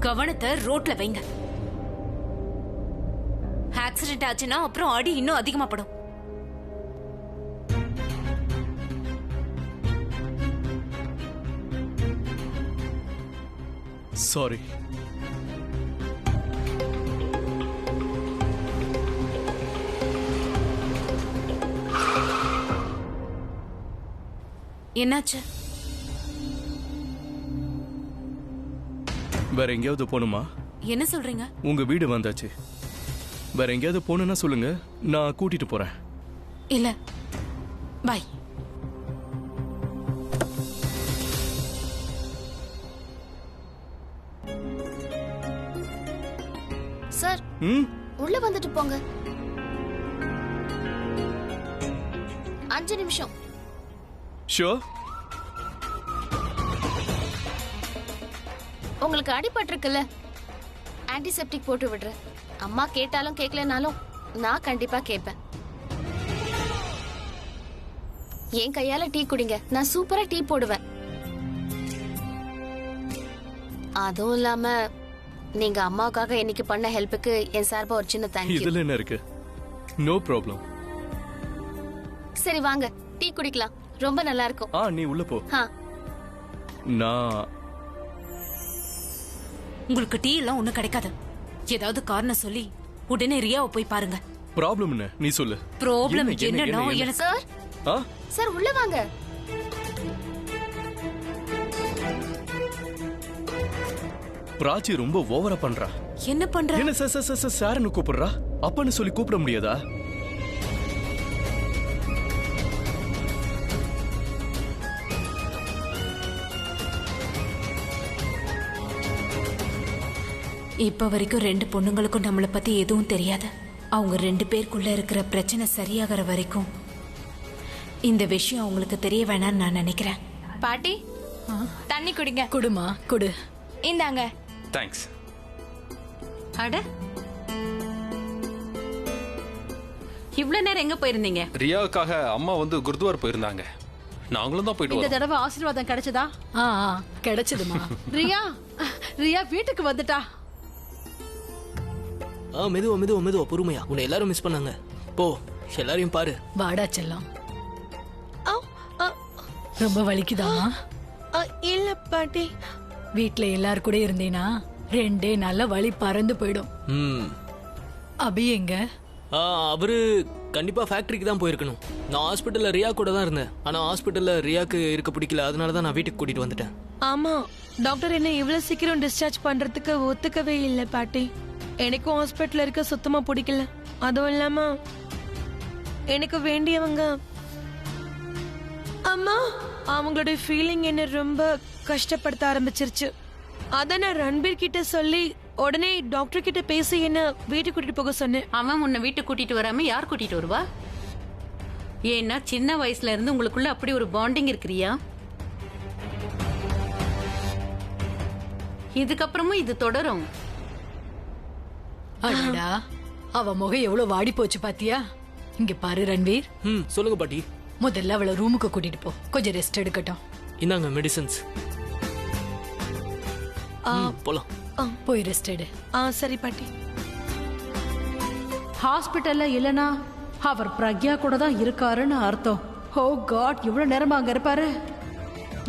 கவனத்தை ரோட்ல வைங்க. ஆக்சிடென்ட் ஆச்சுன்னா அப்புறம் அடி இன்னும் அதிகமா படும். சாரி. என்னாச்சு? வேற எங்கேயாவது போகணுமா? என்ன சொல்றீங்க? உங்க வீடு வந்தாச்சு. வேற எங்கேயாவது போகணும்னா சொல்லுங்க, நான் கூட்டிட்டு போறேன். இல்ல, பாய். சார், உள்ள வந்துட்டு போங்க. 5 நிமிஷம். ஷூர். உங்களுக்கு அடிபட்டிருக்குல்ல, ஆன்டிசெப்டிக் போட்டு விடுறேன். அம்மா கேட்டாலும் கேட்கலனாலும் நான் கண்டிப்பா கேட்பேன். என் கையால டீ குடிங்க, நான் சூப்பரா டீ போடுவேன். அதுவும் இல்லாம நீங்க அம்மாவுக்காக இன்னைக்கு பண்ண ஹெல்ப்புக்கு என் சார்பா ஒரு சின்ன தேங்க்யூ. இதுல என்ன இருக்கு? No problem. சரி வாங்க, டீ குடிக்கலாம். ரொம்ப நல்லா இருக்கும். நீ உள்ள போ. நான் உங்களுக்கு டீ எல்லாம் ஒண்ணும் கிடைக்காது. ஏதாவது காரணம் சொல்லி உடனே ரியாவை போய் பாருங்க. ப்ராப்ளம் என்ன நீ சொல்லு. ப்ராப்ளம் என்னன்னா எனக்கு சார், சார் உள்ள வாங்க. பிராச்சி ரொம்ப ஓவரா பண்றா. என்ன பண்ற? என்ன சார் சார்னு கூப்பிடுறா? அப்பன்னு சொல்லி கூப்பிட முடியாதா? இப்ப வரைக்கும் 2 பொண்ணுங்களுக்கும் நம்மளை பத்தி எதுவும் தெரியாது. அவங்க 2 பேருக்குள்ள இருக்கிற பிரச்சனை சரியாகிற வரைக்கும் இந்த விஷயம் அவங்களுக்கு தெரிய வேணாம்னு நான் நினைக்கிறேன். பாட்டி, தண்ணி குடிங்க. குடுமா, குடு. இந்தாங்க. தேங்க்ஸ். அட, இவ்வளவு நேரம் எங்க போயிருந்தீங்க? ரியாவுக்காக அம்மா வந்து குருத்வார் போயிருந்தாங்க. நாங்களும் தான் போயிட்டு இந்த வரோம். தடவை ஆசீர்வாதம் கிடைச்சதா? கிடைச்சதுமா. ரியா வீட்டுக்கு வந்துட்டா. மெதுவா மெதுவா மெதுவா பொறுமையா. உன்னை எல்லாரும் மிஸ் பண்ணாங்க. போ, எல்லாரையும் பாரு. வாடா செல்லம். ரொம்ப வலிக்குதாமா? இல்ல பாட்டி. வீட்ல எல்லாரும் கூட இருந்தீனா 2 நாள்ல வலி பறந்து போயிடும். அபி எங்க? அவரு கண்டிப்பா ஃபேக்டரிக்கு தான் போயிருக்கணும். நான் ஹாஸ்பிட்டல்ல ரியா கூட தான் இருந்தேன். ஆனா ஹாஸ்பிட்டல்ல ரியாக்கு இருக்க பிடிக்கல, அதனால தான் நான் வீட்டுக்கு கூட்டிட்டு வந்துட்டேன். ஆமா, டாக்டர் என்ன இவ்வளவு சீக்கிரம் டிஸ்சார்ஜ் பண்றதுக்கு ஒத்துக்கவே இல்லை பாட்டி. எனக்கும் ஹாஸ்பிட்டல்ல இருக்க சுத்தமா பிடிக்கல. அதுவும் இல்லாம எனக்கு வேண்டியவங்க அம்மா, அவங்களுடைய ஃபீலிங் என்ன ரொம்ப கஷ்டப்படுத்த ஆரம்பிச்சிருச்சு. அத நான் ரன்பீர் கிட்ட சொல்லி உடனே டாக்டர் கிட்ட பேசி என்ன வீட்டுக்கு கூட்டிட்டு போக சொன்னேன். அவன் உன்னை வீட்டுக்கு கூட்டிட்டு வராம யார் கூட்டிட்டு வருவா? ஏன்னா சின்ன வயசுல இருந்து உங்களுக்குள்ள அப்படி ஒரு பாண்டிங் இருக்கிறியா? இதுக்கப்புறமும் இது தொடரும். அடடா, அவ முகம் எவ்வளவு வாடி போச்சு பாத்தியா? இங்க பாரு ரன்வீர். சொல்லுங்க பாட்டி. முதல்ல அவளை ரூமுக்கு கூட்டிட்டு போ, கொஞ்சம் ரெஸ்ட் எடுக்கட்டும். இந்தாங்க மெடிசன்ஸ். போலாம். போய் ரெஸ்ட் எடு. சரி பாட்டி. ஹாஸ்பிட்டல்ல இல்லனா அவர் பிரக்யா கூட தான் இருக்காருன்னு அர்த்தம். ஓ காட், இவ்வளவு நேரமா அங்க இருப்பாரு?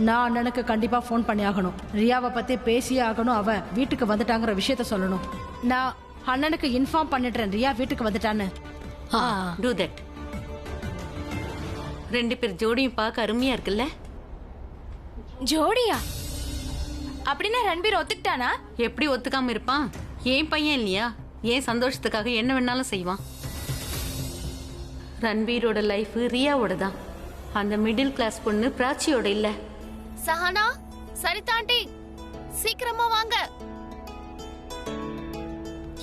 நான் அண்ணனுக்கு கண்டிப்பா ஃபோன் பண்ணி ஆகணும். ரியாவை பத்தி பேசியே ஆகணும். அவ வீட்டுக்கு வந்துட்டாங்கிற விஷயத்த சொல்லணும். நான் அண்ணனுக்கு இன்ஃபார்ம் பண்ணிடுறேன் ரியா வீட்டுக்கு வந்துட்டான்னு. Do that. 2 பேர் ஜோடியும் பார்க்க அருமையா இருக்குல்ல? ஜோடியா? அப்படின்னா ரன்பீர் ஒத்துக்கிட்டானா? எப்படி ஒத்துக்காம இருப்பான்? ஏன் பையன் இல்லையா? ஏன் சந்தோஷத்துக்காக என்ன வேணாலும் செய்வான். ரன்பீரோட லைஃப் ரியாவோட தான். அந்த மிடில் கிளாஸ் பொண்ணு பிராச்சியோட இல்ல. சஹானா, சரிதாண்டி, சீக்கிரமா வாங்க.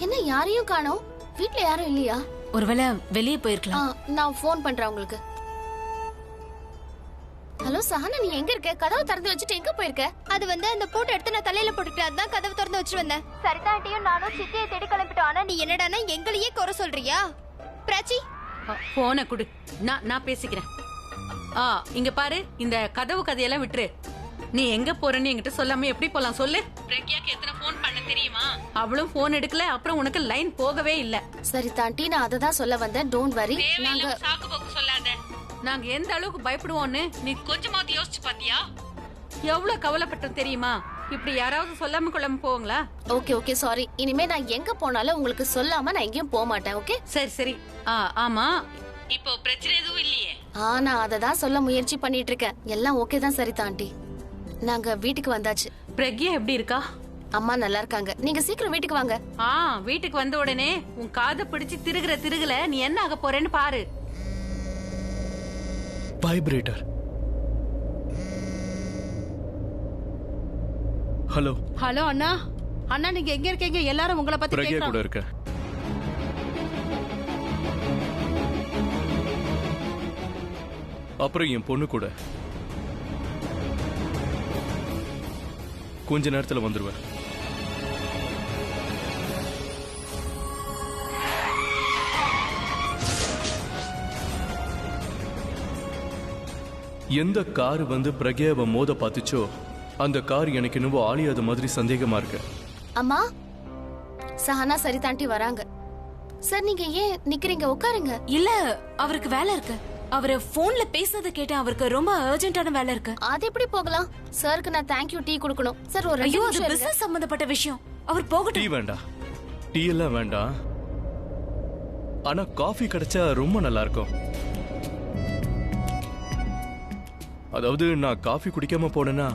என்ன யாரையும் காணோம்? வீட்ல யாரும் இல்லையா? ஒருவேளை வெளியே போயிருக்கலாம். நான் ஃபோன் பண்றேன் உங்களுக்கு. ஹலோ சஹானா, நீ எங்க இருக்க? கதவு திறந்து வச்சுட்டு எங்க போயிருக்க? அது வந்து அந்த பூட்டை எடுத்து நான் தலையில போட்டுட்டு அதான் கதவு திறந்து வச்சுட்டு வந்தேன். சரிதாண்டியும் நானும் சித்தியை தேடி கிளம்பிட்டோம். ஆனா நீ என்னடானா எங்களையே குறை சொல்றியா? பிராச்சி, போன குடு, நான் பேசிக்கிறேன். இங்க பாரு, இந்த கதவு கதையெல்லாம் விட்டுரு. நீ எங்க போறேன்னு என்கிட்ட சொல்லாம எப்படி போலாம் சொல்லு. பிரக்யாக்கு எத்தனை ஃபோன் பண்ண தெரியுமா? அவளும் ஃபோன் எடுக்கல, அப்புறம் உனக்கு லைன் போகவே இல்ல. சரி தாண்டி, நான் அதை தான் சொல்ல வந்தேன். Don't worry. நாங்க சாக்கு போக்கு சொல்லாத. நாங்க எந்த அளவுக்கு பயப்படுவோம்னு நீ கொஞ்சமாவது யோசிச்சு பாத்தியா? எவ்வளவு கவலைப்பட்டோம் தெரியுமா? இப்படி யாராவது சொல்லாம கொள்ளாம போவாங்களா? Okay okay sorry. இனிமே நான் எங்க போனாலும் உங்களுக்கு சொல்லாம நான் எங்கேயும் போக மாட்டேன். ஓகே சரி சரி. ஆமா, இப்போ பிரச்சனை எதுவும் இல்லையே? நான் அதை தான் சொல்ல முயற்சி பண்ணிட்டு இருக்கேன். எல்லாம் ஓகே தான் சரி தாண்டி. நாங்க வீட்டுக்கு வந்தாச்சு. பிரக்யா எப்படி இருக்கா? அம்மா நல்லா இருக்காங்க. நீங்க சீக்கிரம் வீட்டுக்கு வாங்க. வீட்டுக்கு வந்த உடனே உன் காதை பிடிச்சு திருகுல நீ என்ன ஆக போறேன்னு பாரு. வைப்ரேட்டர். ஹலோ ஹலோ அண்ணா. அண்ணா நீங்க எங்க இருக்கீங்க? எல்லாரும் உங்களை பத்தி பிரக்யா கூட கேக்குறாங்க. இருக்க. அப்புறம் என் பொண்ணு கூட கொஞ்ச நேரத்துல வந்துருவேன். எந்த கார் வந்து பிரக்யாவை மோத பார்த்துச்சோ அந்த கார் எனக்கு என்னவோ ஆளியாத மாதிரி சந்தேகமா இருக்கு. அம்மா, சஹனா சரி தாண்டி வராங்க. சார் நீங்க ஏன் நிக்கிறீங்க? உட்காருங்க. இல்ல, அவருக்கு வேலை இருக்கு. அவரு போன்ல பேசுறத கேட்டேன். அவருக்கு ரொம்ப அர்ஜென்ட்டான வேலை இருக்கு. அது எப்படி போகலாம்? சாருக்கு நான் தேங்க்யூ டீ கொடுக்கணும். சார் ஒரு ஐயோ, அது பிசினஸ் சம்பந்தப்பட்ட விஷயம். அவர் டீ போகட்டும். வேண்டாம், டீ எல்லாம் வேண்டாம். ஆனா காஃபி கிடைச்சா ரொம்ப நல்லா இருக்கும். அதாவது நான் காஃபி குடிக்காம போனேன்னா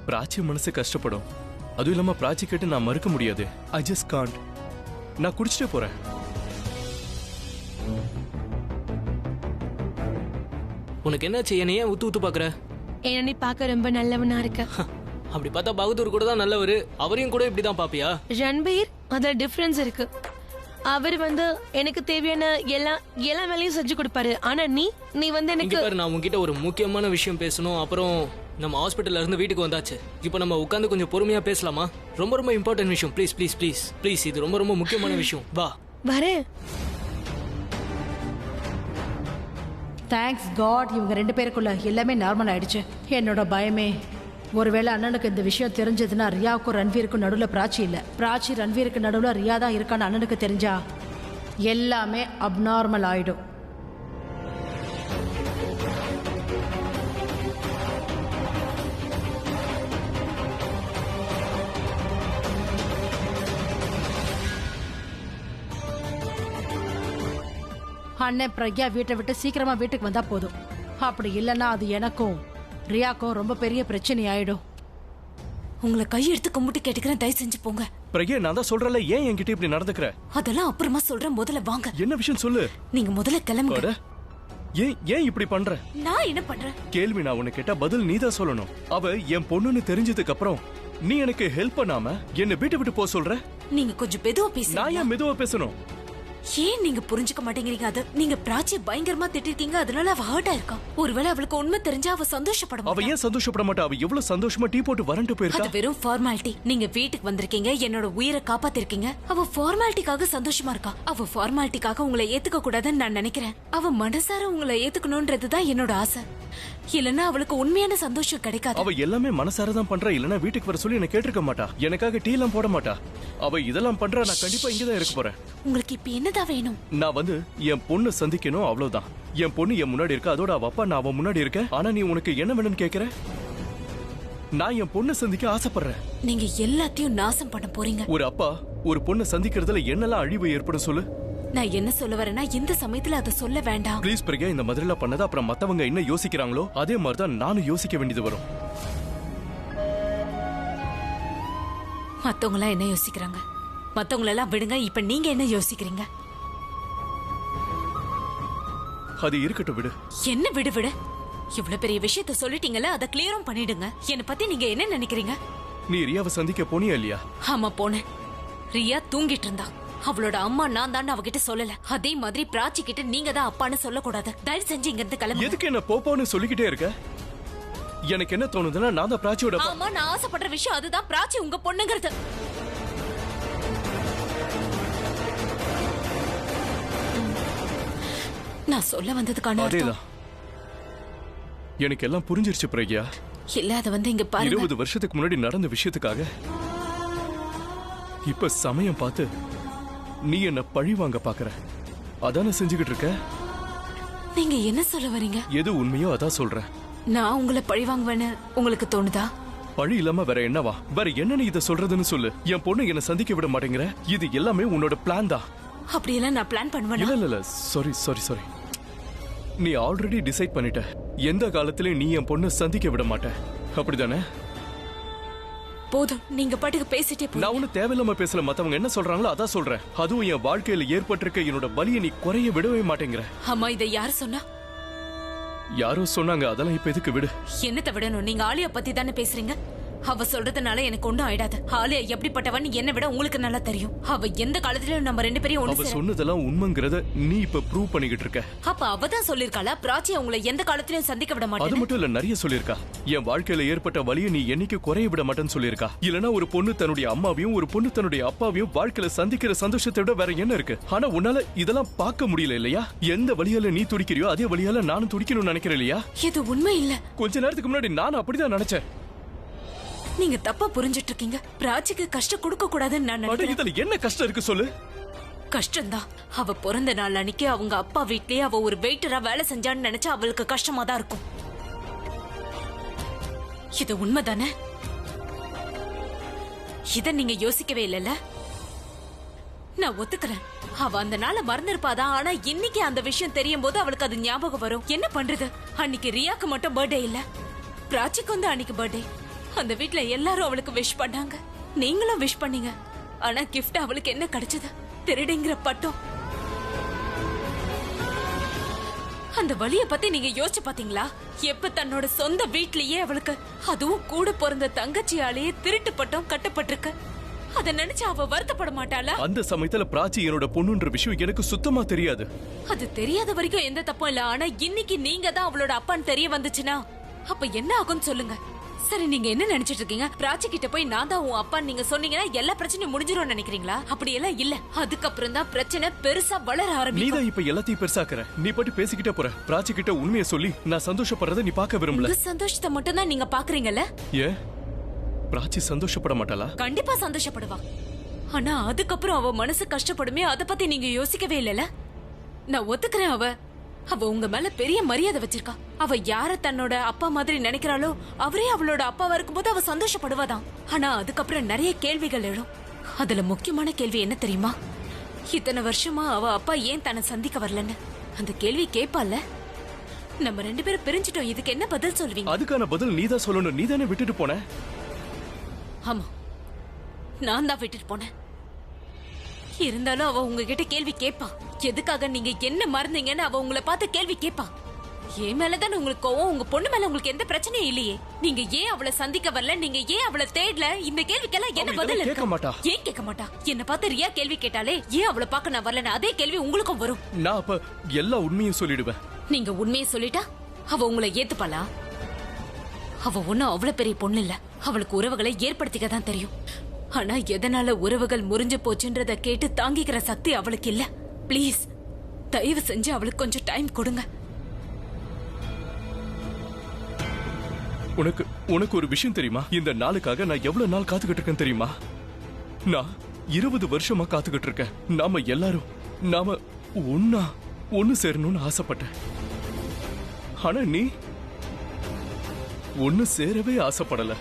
பிராச்சி மனசு கஷ்டப்படும். அதுவும் இல்லாம பிராச்சி கேட்டு நான் மறுக்க முடியாது. I just Gantt. நான் குடிச்சிட்டே போறேன். உனக்கு என்னாச்சு? என்னை ஏன் ஊத்து ஊத்து பாக்குற? என்ன நீ பார்க்க ரொம்ப நல்லவனா இருக்க. அப்படி பார்த்தா பகதூர் கூட தான் நல்லவரு. அவரையும் கூட இப்படிதான் பாப்பியா? ரன்பீர், அதுல டிஃபரன்ஸ் இருக்கு. அவர் எனக்கு தேவையான எல்லா வேலையும் செஞ்சு கொடுப்பாரு. ஆனா நீ எனக்கு பாரு, நான் உன்கிட்ட ஒரு முக்கியமான விஷயம் பேசணும். அப்புறம் நம்ம ஹாஸ்பிட்டல்ல இருந்து வீட்டுக்கு வந்தாச்சு. இப்போ நம்ம உட்காந்து கொஞ்சம் பொறுமையா பேசலாமா? ரொம்ப ரொம்ப இம்பார்ட்டன்ட் விஷயம். ப்ளீஸ் ப்ளீஸ் ப்ளீஸ் ப்ளீஸ், இது ரொம்ப ரொம்ப முக்கியமான விஷயம். வா வரேன். தேங்க்ஸ் காட், இவங்க 2 பேருக்குள்ள எல்லாமே நார்மல் ஆயிடுச்சு. என்னோட பயமே, ஒருவேளை அண்ணனுக்கு இந்த விஷயம் தெரிஞ்சதுன்னா ரியாவுக்கும் ரன்வீருக்கும் நடுவில் பிராச்சி இல்லை, பிராச்சி ரன்வீருக்கு நடுவில் ரியா தான் இருக்கான்னு அண்ணனுக்கு தெரிஞ்சா எல்லாமே அப்நார்மல் ஆயிடும். அண்ணன் பிரக்யா வீட்டை விட்டு சீக்கிரமா வீட்டுக்கு வந்தா போதும். அப்படி இல்லைன்னா அது எனக்கும் ரியாக்கும் ரொம்ப பெரிய பிரச்சனை ஆயிடும். உங்களை கையெடுத்து கும்பிட்டு கேட்டுக்கிறேன், தயவு செஞ்சு போங்க. பிரக்யா, நான் தான் சொல்றேன்ல, ஏன் என்கிட்ட இப்படி நடந்துக்கிற? அதெல்லாம் அப்புறமா சொல்றேன், முதல்ல வாங்க. என்ன விஷயம் சொல்லு. நீங்க முதல்ல கிளம்புங்க. ஏன் இப்படி பண்ற? நான் என்ன பண்றேன்? கேள்வி நான் உன்னை கேட்டா பதில் நீதான் சொல்லணும். அவ என் பொண்ணுன்னு தெரிஞ்சதுக்கு அப்புறம் நீ எனக்கு ஹெல்ப் பண்ணாம என்ன வீட்டை விட்டு போக சொல்ற? நீங்க கொஞ்சம் மெதுவா பேசுங்க. நான் ஏன் மெதுவா பேசணும்? ஏன் நீங்க புரிஞ்சுக்க மாட்டேங்கிறீங்க? அது நீங்க பிராச்சிய பயங்கரமா திட்டிருக்கீங்க, அதனால அவ ஹர்ட் ஆயிருக்கா. ஒருவேளை அவளுக்கு உண்மை தெரிஞ்சா அவ சந்தோஷப்பட மாட்டா. அவ ஏன் சந்தோஷப்பட மாட்டா? அவ எவ்வளவு சந்தோஷமா டீ போட்டு வரண்டு போயிருக்கா. அது வெறும் ஃபார்மாலிட்டி. நீங்க வீட்டுக்கு வந்திருக்கீங்க, என்னோட உயிரை காப்பாத்திருக்கீங்க. அவ ஃபார்மாலிட்டிக்காக சந்தோஷமா இருக்கா. அவ ஃபார்மாலிட்டிக்காக உங்களை ஏத்துக்க கூடாதுன்னு நான் நினைக்கிறேன். அவ மனசார உங்களை ஏத்துக்கணும்ன்றதுதான் என்னோட ஆசை. இல்லன்னா அவளுக்கு உண்மையான சந்தோஷம் கிடைக்காது. அவ எல்லாமே மனசாரதான் பண்றா. இல்லன்னா வீட்டுக்கு வர சொல்லி என்ன கேட்டிருக்க மாட்டா. எனக்காக டீ எல்லாம் போட மாட்டா. அவ இதெல்லாம் பண்றா. நான் கண்டிப்பா இங்கதான் இருக்க போறேன். உங்களுக்கு இப்ப என்னதான் வேணும்? நான் என் பொண்ணு சந்திக்கணும், அவ்வளவுதான். என் பொண்ணு என் முன்னாடி இருக்க, அதோட அவ அப்பா நான் அவன் முன்னாடி இருக்க. ஆனா நீ உனக்கு என்ன வேணும்னு கேக்குற? நான் என் பொண்ணு சந்திக்க ஆசைப்படுறேன். நீங்க எல்லாத்தையும் நாசம் பண்ண போறீங்க. ஒரு அப்பா ஒரு பொண்ணு சந்திக்கிறதுல என்னெல்லாம் அழிவு ஏற்படும் சொல்லு. நான் என்ன சொல்ல வரேன்னா, இந்த சமயத்துல அதை சொல்ல வேண்டாம். ப்ளீஸ் பிரியா, இந்த மாதிரிலாம் பண்ணதா அப்புறம் மத்தவங்க என்ன யோசிக்கிறாங்களோ அதே மாதிரிதான் நானும் யோசிக்க வேண்டியது வரும். மத்தவங்க எல்லாம் என்ன யோசிக்கிறாங்க? மத்தவங்களெல்லாம் விடுங்க. இப்ப நீங்க என்ன யோசிக்கிறீங்க? அது இருக்கட்டும், விடு. என்ன விடு விடு? இவ்வளவு பெரிய விஷயத்த சொல்லிட்டீங்கல்ல, அதை கிளியரும் பண்ணிடுங்க. என்ன பத்தி நீங்க என்ன நினைக்கிறீங்க? நீ ரியாவை சந்திக்க போனியா இல்லையா? ஆமா, போனேன். ரியா தூங்கிட்டு இருந்தா. அவளோட அம்மா நான் தான் அவகிட்ட சொல்லல. அதே மாதிரி பிராச்சி கிட்ட நீங்க தான் அப்பான்னு சொல்லக்கூடாது. தயவு செஞ்சு இங்க இருந்து கிளம்பு. எதுக்கு என்ன போப்போன்னு சொல்லிக்கிட்டே இருக்க? எனக்கு என்ன தோணுதுன்னா, நான் தான் பிராச்சியோட. ஆமா, நான் ஆசைப்படுற விஷயம் அதுதான். பிராச்சி உங்க பொண்ணுங்கிறது. நான் சொல்ல வந்ததுக்கான அதேதான். எனக்கு எல்லாம் புரிஞ்சிருச்சு பிரக்யா. இல்ல அத வந்து இங்க பாருங்க. 20 வருஷத்துக்கு முன்னாடி நடந்த விஷயத்துக்காக இப்ப சமயம் பார்த்து நீ என்ன பழி வாங்க பாக்குற. அதான செஞ்சுக்கிட்டு இருக்க. நீங்க என்ன சொல்ல வரீங்க? எது உண்மையோ அதான் சொல்றேன். நான் உங்களை பழி வாங்குவேன்னு உங்களுக்கு தோணுதா? பழி இல்லாம வேற என்னவா? வேற என்ன நீ இத சொல்றதுன்னு சொல்லு. என் பொண்ணு என்ன சந்திக்க விட மாட்டேங்கிற. இது எல்லாமே உன்னோட பிளான் தான். அப்படியெல்லாம் நான் பிளான் பண்ணுவேன். இல்ல சாரி. நீ ஆல்ரெடி டிசைட் பண்ணிட்ட. எந்த காலத்திலயும் நீ என் பொண்ணு சந்திக்க விட மாட்ட. அப்படிதானே? போதும், நீங்க பாட்டுக்கு பேசிட்டே போ. நான் ஒண்ணு தேவையில்லாம பேசல. மத்தவங்க என்ன சொல்றாங்களோ அதான் சொல்றேன். அதுவும் என் வாழ்க்கையில ஏற்பட்டிருக்க என்னோட வலியை நீ குறைய விடவே மாட்டேங்கிற. அம்மா, இதை யார் சொன்னா? யாரோ சொன்னாங்க. அதெல்லாம் இப்ப எதுக்கு விடு. என்னத்த விடணும்? நீங்க ஆலியா பத்தி தானே பேசுறீங்க. அவ சொல்றதுனால எனக்கு ஒண்ணும் ஆயிடாது. ஆலியா எப்படிப்பட்டவன்னு என்னை விட உங்களுக்கு நல்லா தெரியும். அவ எந்த காலத்திலயும் நம்ம 2 பேரையும் அவ சொன்னதெல்லாம் உண்மைங்கறத நீ இப்ப ப்ரூவ் பண்ணிக்கிட்டு இருக்க. அப்ப அவதான் சொல்லிருக்காளா பிராச்சி உங்களை எந்த காலத்திலயும் சந்திக்க விட மாட்டேன். அது மட்டும் இல்ல, நிறைய சொல்லிருக்கா. என் வாழ்க்கையில ஏற்பட்ட வலியை நீ என்னைக்கு குறைய விட மாட்டேன்னு சொல்லிருக்கா. இல்லனா ஒரு பொண்ணு தன்னுடைய அம்மாவையும் ஒரு பொண்ணு தன்னுடைய அப்பாவையும் வாழ்க்கையில சந்திக்கிற சந்தோஷத்தை விட வேற என்ன இருக்கு? ஆனா உன்னால இதெல்லாம் பார்க்க முடியல இல்லையா? எந்த வழியால நீ துடிக்கிறியோ அதே வழியால நானும் துடிக்கணும்னு நினைக்கிறேன் இல்லையா? இது உண்மை இல்ல. கொஞ்ச நேரத்துக்கு முன்னாடி நான் அப்படிதான் நினைச்சேன். நீங்க தப்பா புரிஞ்சிட்டு இருக்கீங்க. பிராச்சிக்கு கஷ்டம் கொடுக்க கூடாதுன்னு நான் நினைக்கிறேன். இதுல என்ன கஷ்டம் இருக்கு சொல்லு. கஷ்டம்தான். அவ பிறந்த நாள் அன்னைக்கு அவங்க அப்பா வீட்லயே அவ ஒரு வெயிட்டரா வேலை செஞ்சான்னு நினைச்சா அவளுக்கு கஷ்டமா தான் இருக்கும். இது உண்மைதானே? இத நீங்க யோசிக்கவே இல்லைல்ல? நான் ஒத்துக்கிறேன். அவ அந்த நாளை மறந்துருப்பாதான். ஆனா இன்னைக்கு அந்த விஷயம் தெரியும் போது அவளுக்கு அது ஞாபகம் வரும். என்ன பண்றது? அன்னைக்கு ரியாக்கு மட்டும் பர்த்டே இல்ல, பிராச்சிக்கு வந்து அன்னைக்கு பர்த்டே. அந்த வீட்ல எல்லாரும் அவளுக்கு விஷ் பண்ணாங்க. நீங்களும் விஷ் பண்ணீங்க. ஆனா கிஃப்ட் அவளுக்கு என்ன கிடைச்சது? திருடிங்கிற பட்டம். அந்த வலிய பத்தி நீங்க யோசிச்சு பாத்தீங்களா? எப்ப தன்னோட சொந்த வீட்லயே அவளுக்கு, அதுவும் கூட பிறந்த தங்கச்சியாலேயே திருட்டு பட்டம் கட்டப்பட்டிருக்கு. அத நினைச்சு அவ வருத்தப்பட மாட்டாளா? அந்த சமயத்துல பிராச்சி என்னோட பொண்ணுன்ற விஷயம் எனக்கு சுத்தமா தெரியாது. அது தெரியாத வரைக்கும் எந்த தப்பும் இல்ல. ஆனா இன்னைக்கு நீங்க தான் அவளோட அப்பான்னு தெரிய வந்துச்சுன்னா அப்ப என்ன ஆகும்னு சொல்லுங்க. சரி, நீங்க என்ன நினைச்சிட்டு இருக்கீங்க? பிராச்சி கிட்ட போய் நான் தான் உன் அப்பா நீங்க சொன்னீங்கன்னா எல்லா பிரச்சனையும் முடிஞ்சிரும் நினைக்கிறீங்களா? அப்படி எல்லாம் இல்ல. அதுக்கப்புறம் தான் பிரச்சனை பெருசா வளர ஆரம்பிக்கும். நீதான் இப்ப எல்லாத்தையும் பெருசாக்குற. நீ பாட்டு பேசிக்கிட்டே போற. பிராச்சி கிட்ட உண்மையை சொல்லி நான் சந்தோஷப்படுறத நீ பார்க்க விரும்பல. உங்க சந்தோஷத்தை மட்டும் தான் நீங்க பாக்குறீங்கல்ல? ஏன் பிராச்சி சந்தோஷப்பட மாட்டாளா? கண்டிப்பா சந்தோஷப்படுவா. ஆனா அதுக்கப்புறம் அவ மனசு கஷ்டப்படுமே, அத பத்தி நீங்க யோசிக்கவே இல்லல. நான் ஒத்துக்கிறேன். அவ உங்க மேல பெரிய மரியாதை வச்சிருக்கா. அவ யார தன்னோட அப்பா மாதிரி நினைக்கிறாளோ அவரே அவளோட அப்பாவா இருக்கும்போது அவ சந்தோஷப்படுவாதான். ஆனா அதுக்கப்புறம் நிறைய கேள்விகள் எழும். அதுல முக்கியமான கேள்வி என்ன தெரியுமா? இத்தனை வருஷமா அவ அப்பா ஏன் தன்னை சந்திக்க வரலன்னு அந்த கேள்வி கேட்பால. நம்ம 2 பேரும் பிரிஞ்சிட்டோம். இதுக்கு என்ன பதில் சொல்வீங்க? அதுக்கான பதில் நீதான் சொல்லணும். நீதானே விட்டுட்டு போன. ஆமா, நான் தான் விட்டுட்டு போனேன். இருந்தாலும் அவ உங்ககிட்ட கேள்வி கேட்பா. எதுக்காக நீங்க என்ன மறந்தீங்கன்னு அவ உங்களை பார்த்து கேள்வி கேட்பா. ஏன் மேலதான் உங்களுக்கு கோவம். உங்க பொண்ணு மேல உங்களுக்கு எந்த பிரச்சனையும் இல்லையே. நீங்க ஏன் அவளை சந்திக்க வரல? நீங்க ஏன் அவளை தேடல? இந்த கேள்விக்கெல்லாம் என்ன பதில் கேட்க மாட்டா. ஏன் கேட்க மாட்டா? என்ன பார்த்து ரியா கேள்வி கேட்டாலே ஏன் அவளை பார்க்க நான் வரலன்னு அதே கேள்வி உங்களுக்கும் வரும். நான் அப்ப எல்லா உண்மையும் சொல்லிடுவேன். நீங்க உண்மையை சொல்லிட்டா அவ உங்களை ஏத்துப்பாளா? அவ ஒண்ணும் அவ்வளவு பெரிய பொண்ணு இல்ல. அவளுக்கு உறவுகளை ஏற்படுத்திக்க தான் தெரியும். ஆனா எதனால உறவுகள் முறிஞ்சு போச்சுன்றத கேட்டு தாங்கிக்கிற சக்தி அவளுக்கு இல்ல. பிளீஸ், தயவு செஞ்சு அவளுக்கு கொஞ்சம் டைம் கொடுங்க. உனக்கு ஒரு விஷயம் தெரியுமா? இந்த நாளுக்காக நான் எவ்வளவு நாள் காத்துக்கிட்டு இருக்கேன் தெரியுமா? நான் 20 வருஷமா காத்துக்கிட்டு இருக்கேன். நாம எல்லாரும் ஒன்னு சேரணும்னு ஆசைப்பட்டேன். ஆனா நீ ஒன்னு சேரவே ஆசைப்படல.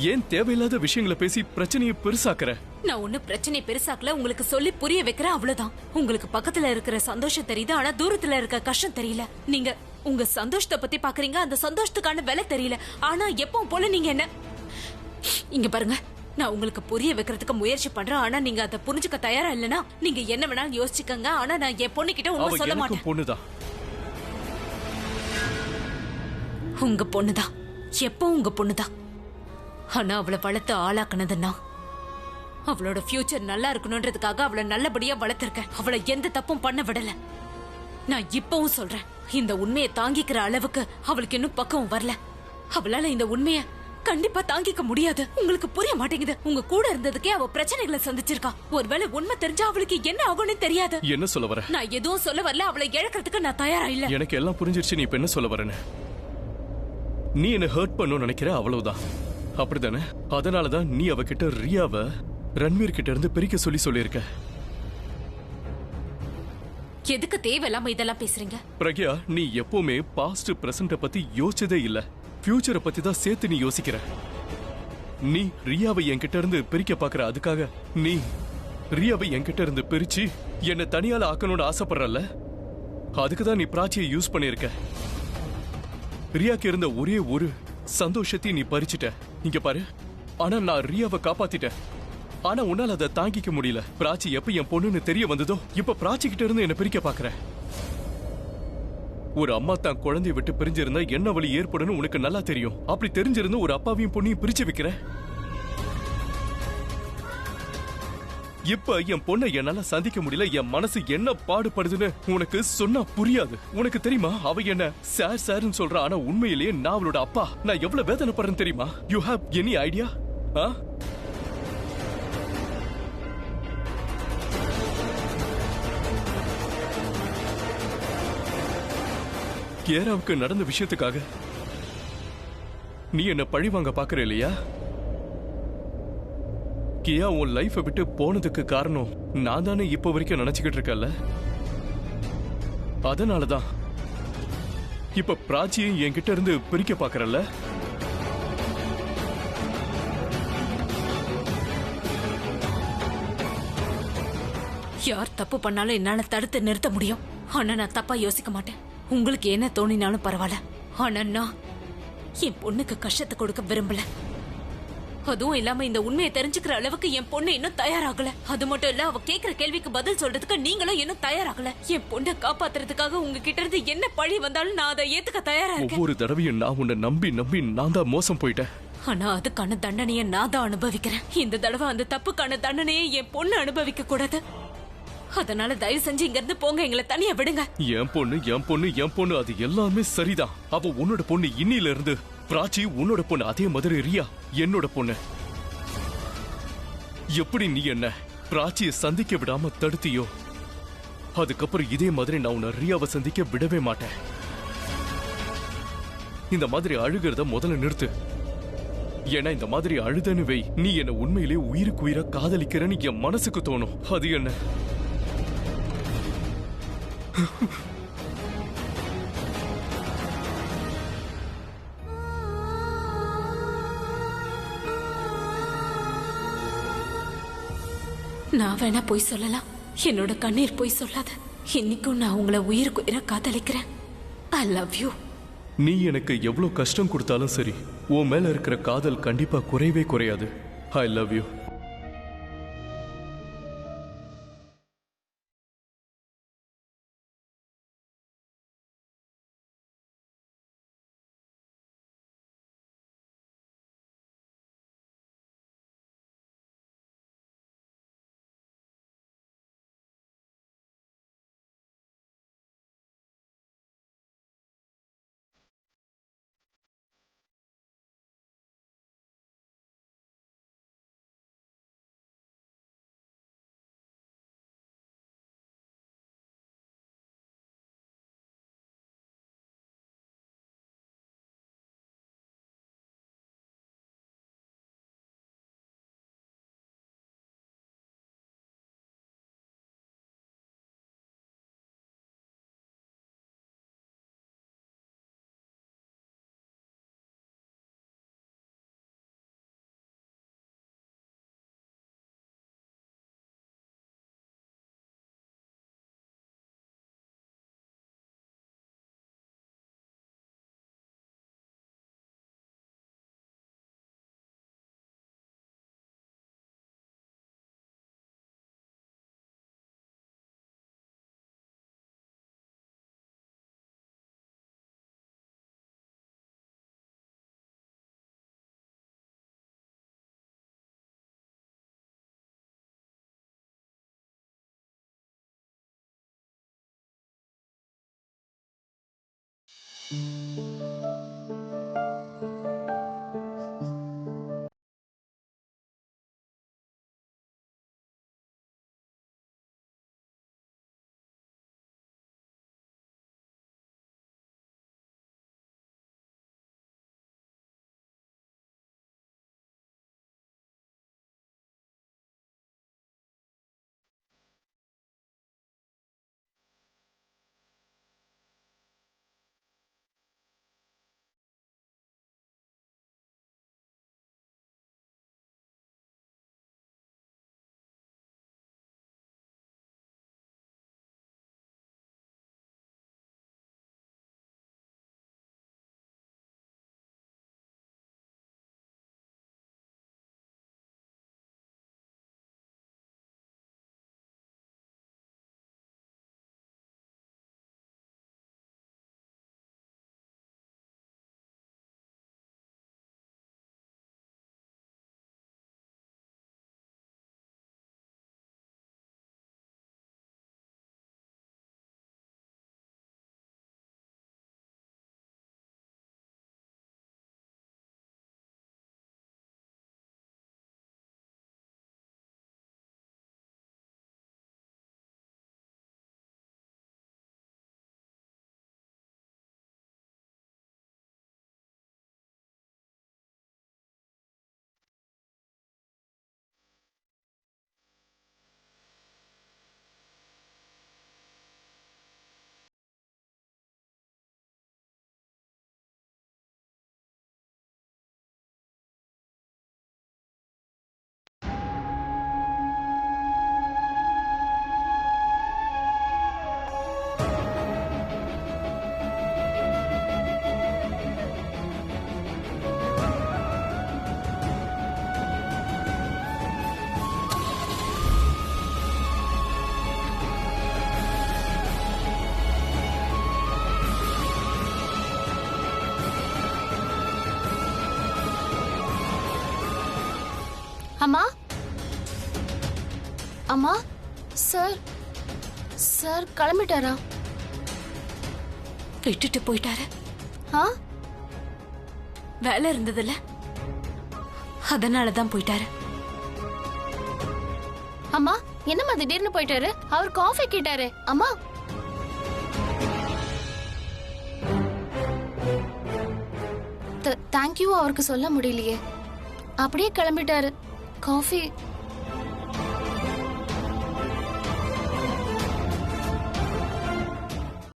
ஏன் தேவையில்லாத விஷயங்களை பேசி பிரச்சனையை பெருசாக்குற? நான் ஒண்ணு பிரச்சனை பெருசாக்கல, உங்களுக்கு சொல்லி புரிய வைக்கிறேன், அவ்வளவுதான். உங்களுக்கு பக்கத்துல இருக்கிற சந்தோஷம் தெரியுது, ஆனா தூரத்துல இருக்க கஷ்டம் தெரியல. நீங்க உங்க சந்தோஷத்தை பத்தி பாக்குறீங்க, அந்த சந்தோஷத்துக்கான விலை தெரியல. ஆனா எப்பவும் போல நீங்க என்ன இங்க பாருங்க, நான் உங்களுக்கு புரிய வைக்கிறதுக்கு முயற்சி பண்றேன். ஆனா நீங்க அதை புரிஞ்சுக்க தயாரா இல்லனா நீங்க என்ன வேணாலும் யோசிச்சுக்கங்க. ஆனா நான் என் பொண்ணு கிட்ட உண்மை சொல்ல மாட்டேன். பொண்ணுதான், உங்க பொண்ணுதான், எப்பவும் உங்க பொண்ணுதான். ஆனா அவளை வளர்த்து ஆளாக்குனதுன்னா அவளோட ஃபியூச்சர் நல்லா இருக்கணும்ன்றதுக்காக அவளை நல்லபடியா வளர்த்திருக்கேன். அவளை எந்த தப்பும் பண்ண விடல. நான் இப்பவும் சொல்றேன், இந்த உண்மையை தாங்கிக்கிற அளவுக்கு அவளுக்கு இன்னும் பக்குவம் வரல. அவளால இந்த உண்மையை கண்டிப்பா தாங்கிக்க முடியாது. உங்களுக்கு புரிய மாட்டேங்குது. உங்க கூட இருந்ததுக்கே அவ பிரச்சனைகளை சந்திச்சிருக்கா. ஒருவேளை உண்மை தெரிஞ்சா அவளுக்கு என்ன ஆகும்னு தெரியாது. என்ன சொல்ல வர? நான் எதுவும் சொல்ல வரல. அவளை இழக்கிறதுக்கு நான் தயாரா இல்ல. எனக்கு எல்லாம் புரிஞ்சிருச்சு நீ இப்ப என்ன சொல்ல வரேன்னு. நீ என்ன ஹர்ட் பண்ணணும்னு நினைக்கிற, அவ்வளவுதான். அப்படிதானே? அதனாலதான் நீ அவகிட்ட ரியாவை ரன்வீர் கிட்ட இருந்து பிரிக்க சொல்லியிருக்க. எதுக்கு தேவையில்லாம இதெல்லாம் பேசுறீங்க? பிரக்யா, நீ எப்பவுமே பாஸ்ட் பிரசன்ட பத்தி யோசிச்சதே இல்ல. ஃபியூச்சரை பத்தி தான் சேர்த்து நீ யோசிக்கிற. நீ ரியாவை என்கிட்ட இருந்து பிரிக்க பாக்குற. அதுக்காக நீ ரியாவை என்கிட்ட இருந்து பிரிச்சு என்ன தனியால ஆக்கணும்னு ஆசைப்படுறல. அதுக்குதான் நீ பிராச்சியை யூஸ் பண்ணிருக்க. ரியாக்கு இருந்த ஒரே ஒரு சந்தோஷத்தை நீ பறிச்சுட்ட. இங்க பாரு, ஆனா நான் ரியாவை காப்பாத்திட்டேன். ஆனா உன்னால அதை தாங்கிக்க முடியல. பிராச்சி எப்ப என் பொண்ணுன்னு தெரிய வந்ததோ, இப்ப பிராச்சி கிட்ட இருந்து என்ன பிரிக்க பாக்குற. ஒரு அம்மா தான் குழந்தைய விட்டு பிரிஞ்சிருந்தா என்ன வழி ஏற்படும் உனக்கு நல்லா தெரியும். அப்படி தெரிஞ்சிருந்து ஒரு அப்பாவையும் பொண்ணையும் பிரிச்சு வைக்கிற. இப்ப என் பொண்ணை என்னால சந்திக்க முடியல. என் மனசு என்ன பாடுபடுதுன்னு உனக்கு சொன்னா புரியாது. உனக்கு தெரியுமா, அவ என்ன சார் சார்னு சொல்றா, ஆனா உண்மையிலேயே நான் அவளோட அப்பா. நான் எவ்வளவு வேதனைப்படுறேன்னு தெரியுமா? You have any idea? கேராவுக்கு நடந்த விஷயத்துக்காக நீ என்ன பழி வாங்க பாக்குற இல்லையா? கியா உன் லைஃபை விட்டு போனதுக்கு காரணம் நான் தானே இப்ப வரைக்கும் நினைச்சுக்கிட்டு இருக்கல. அதனாலதான் இப்ப பிராச்சியை என்கிட்ட இருந்து பிரிக்க பாக்குறல்ல. யார் தப்பு பண்ணாலும் என்னால தடுத்து நிறுத்த முடியும். ஆனா நான் தப்பா யோசிக்க மாட்டேன். உங்களுக்கு என்ன தோணினாலும் பரவாயில்ல. ஆனா நான் என் பொண்ணுக்கு கஷ்டத்தை கொடுக்க விரும்பல. அதுவும் இல்லாம இந்த உண்மையை தெரிஞ்சுக்கிற அளவுக்கு என் பொண்ணு இன்னும் தயாராகல. அது மட்டும் இல்ல, அவ கேக்குற கேள்விக்கு பதில் சொல்றதுக்கு நீங்களும் இன்னும் தயாராகல. என் பொண்ணை காப்பாத்துறதுக்காக உங்ககிட்ட இருந்து என்ன பழி வந்தாலும் நான் அதை ஏத்துக்க தயாரா இருக்கேன். ஒவ்வொரு தடவையும் நான் உன்னை நம்பி நம்பி நான் தான் மோசம் போயிட்டேன். ஆனா அதுக்கான தண்டனையை நான் தான் அனுபவிக்கிறேன். இந்த தடவை அந்த தப்புக்கான தண்டனையை என் பொண்ணு அனுபவிக்க கூடாது. அதனால தயவு செஞ்சு இங்க இருந்து போங்க, எங்களை தனியா விடுங்க. என் பொண்ணு என் பொண்ணு என் பொண்ணு, அது எல்லாமே சரிதான். அவ உன்னோட பொண்ணு. இன்னில இருந்து பிராச்சி உன்னோட பொண்ணு. அதே மாதிரி ரியா என்னோட பொண்ணு. எப்படி நீ என்ன பிராச்சியை சந்திக்க விடாம தடுத்தியோ, அதுக்கப்புறம் இதே மாதிரி நான் உன்னை ரியாவை சந்திக்க விடவே மாட்டேன். இந்த மாதிரி அழுகிறத முதல்ல நிறுத்து. ஏன்னா இந்த மாதிரி அழுதன்னு வை, நீ என்ன உண்மையிலே உயிருக்கு உயிரா காதலிக்கிறேன்னு என் மனசுக்கு தோணும். அது என்ன நான் வேணா போய் சொல்லலாம், என்னோட கண்ணீர் போய் சொல்லாத. இன்னைக்கும் நான் உங்களை உயிருக்கு உயிரா காதலிக்கிறேன். I love you. நீ எனக்கு எவ்வளவு கஷ்டம் கொடுத்தாலும் சரி, உன் மேல இருக்கிற காதல் கண்டிப்பா குறையவே குறையாது. I love you. அம்மா அம்மா சார் சார் கிளம்பிட்டாரா? விட்டுட்டு போயிட்டாரு. ஆ வேலை இருந்ததுல, அதனாலதான் போயிட்டாரு. அம்மா என்னம்மா திடீர்னு போயிட்டாரு? அவர் காஃபி கேட்டாரு. அம்மா தேங்க்யூ அவருக்கு சொல்ல முடியலையே, அப்படியே கிளம்பிட்டாரு. காஃபி